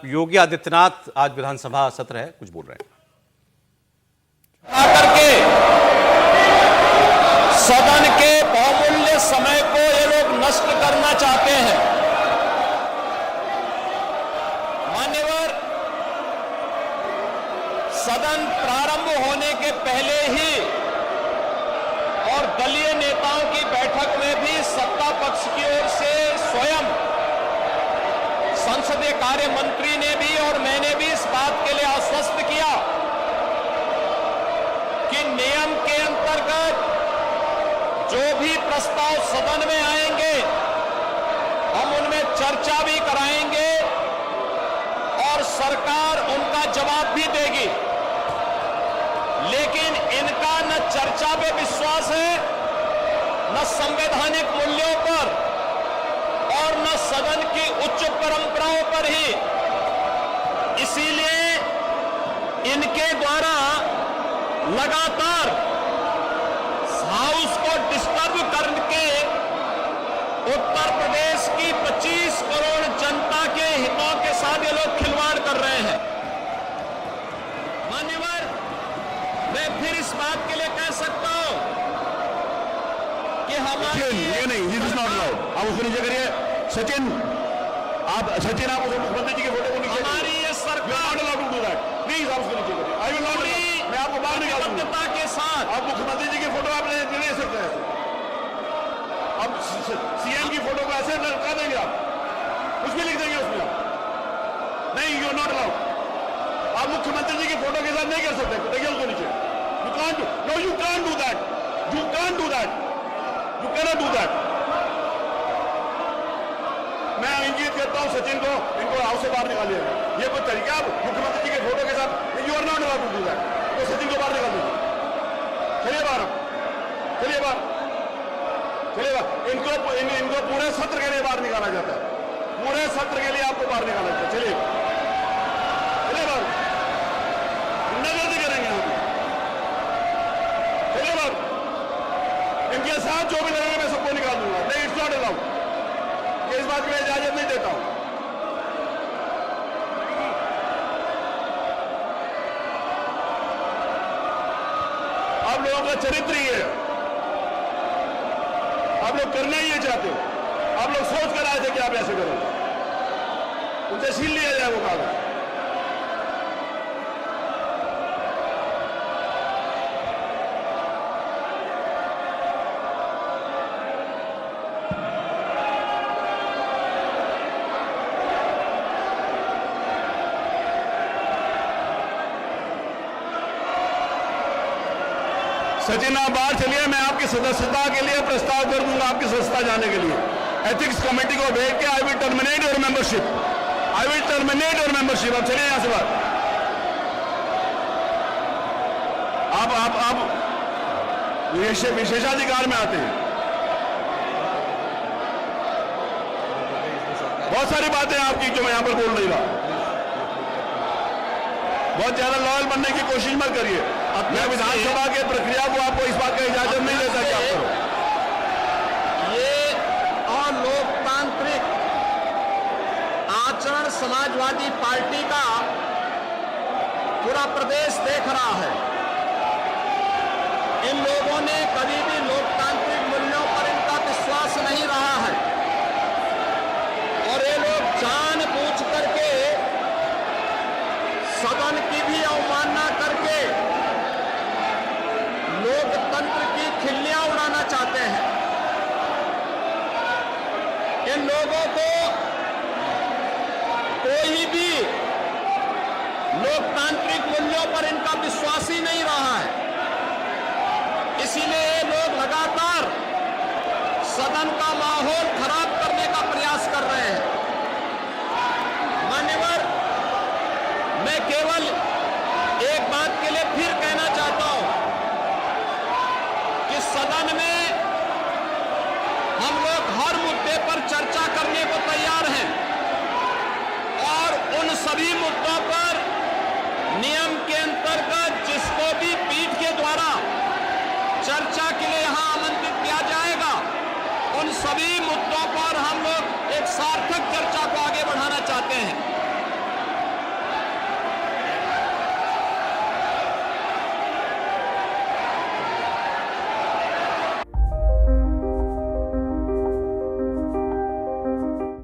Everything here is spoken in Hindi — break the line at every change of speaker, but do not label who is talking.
योगी आदित्यनाथ आज विधानसभा सत्र है, कुछ बोल रहे हैं।
आकर के सदन के बहुमूल्य समय को ये लोग नष्ट करना चाहते हैं। मान्यवर, सदन प्रारंभ होने के पहले ही और दलीय नेताओं की बैठक में भी सत्ता पक्ष की ओर से स्वयं संसदीय कार्य मंत्री ने भी और मैंने भी इस बात के लिए आश्वस्त किया कि नियम के अंतर्गत जो भी प्रस्ताव सदन में आएंगे हम उनमें चर्चा भी कराएंगे और सरकार उनका जवाब भी देगी। लेकिन इनका न चर्चा पे विश्वास है, न संवैधानिक मूल्यों पर और न सदन की उच्च परंपराओं पर ही। इसीलिए इनके द्वारा लगातार हाउस को डिस्टर्ब करके उत्तर प्रदेश की 25 करोड़ जनता के हितों के साथ ये लोग खिलवाड़ कर रहे हैं। मान्यवर, मैं फिर इस बात के लिए कह सकता हूं कि हमारे
ये नहीं, दिस इज नॉट अलाउड। आप उसको नीचे करिए। सचिन आप मुख्यमंत्री जी के फोटो को नीचे,
हमारी ये सरकार
not allowed to do that. Please आप उसको नीचे करिए। आई विल नॉट, मैं आपको बाहर निकाल दूंगा
के साथ।
आप मुख्यमंत्री जी की फोटो आप ले सकते हैं। अब सीएम की फोटो को ऐसे लटका देंगे आप, कुछ भी लिख देंगे उसमें आप। नहीं, यू आर नॉट अलाउड। आप मुख्यमंत्री जी की फोटो के साथ नहीं कर सकते। देखिए उसको नीचे। You can't, no you can't do that, you can't do that, you cannot do that. मैं इंगित करता हूं सचिन को, इनको हाउस से बाहर निकालिए। ये कोई तरीका आप मुख्यमंत्री जी के फोटो के साथ, you are not allowed to do that. तो सचिन को बाहर निकाल दीजिए। चलिए बाहर, चलिए बाहर, चलिए बाहर। इनको पूरे सत्र के लिए बाहर निकाला जाता है। पूरे सत्र के लिए आपको बाहर निकाला जाता है। चलिए चलिए बाहर, नजर करेंगे हम। चलिए बाहर। इनके साथ जो भी लगेगा मैं सबको निकाल दूंगा। नहीं, इट्स नॉट अलाउड। इस बात की मैं इजाजत नहीं देता हूं। आप लोगों का चरित्र ही है, आप लोग करना ही ये चाहते हो। आप लोग सोच कर आए थे कि आप ऐसे करोगे, उनसे छीन लिया जाए वो कागज। सचिन आप बाहर चलिए। मैं आपकी सदस्यता के लिए प्रस्ताव कर दूंगा, आपकी सदस्यता जाने के लिए। एथिक्स कमेटी को भेज के I will terminate your membership, I will terminate your membership. आप चलिए यहां से बाहर। आप विशेषाधिकार में आते हैं। बहुत सारी बातें आपकी जो मैं यहां पर बोल रही था। बहुत ज्यादा लॉयल बनने की कोशिश मत करिए। मैं विधानसभा के प्रक्रिया को आपको इस बात का इजाजत नहीं देता कि आप करो।
ये अलोकतांत्रिक आचरण समाजवादी पार्टी का पूरा प्रदेश देख रहा है। इन लोगों ने कभी भी लोकतांत्रिक मूल्यों पर इनका विश्वास नहीं रहा है और ये लोग जानबूझ करके सदन की भी अवमानना करके लोकतंत्र की खिल्लियां उड़ाना चाहते हैं। इन लोगों को कोई भी लोकतांत्रिक मूल्यों पर इनका विश्वास ही नहीं रहा है। इसीलिए ये लोग लगातार सदन का माहौल खराब करने का प्रयास कर रहे हैं। मान्यवर, मैं केवल एक बात के लिए फिर कहना चाहता हूं कि सदन में हम लोग हर मुद्दे पर चर्चा करने को तैयार हैं और उन सभी मुद्दों पर नियम के अंतर्गत जिसको भी पीठ के द्वारा चर्चा के लिए यहां आमंत्रित किया जाएगा, उन सभी मुद्दों पर हम लोग एक सार्थक चर्चा को आगे बढ़ाना चाहते हैं।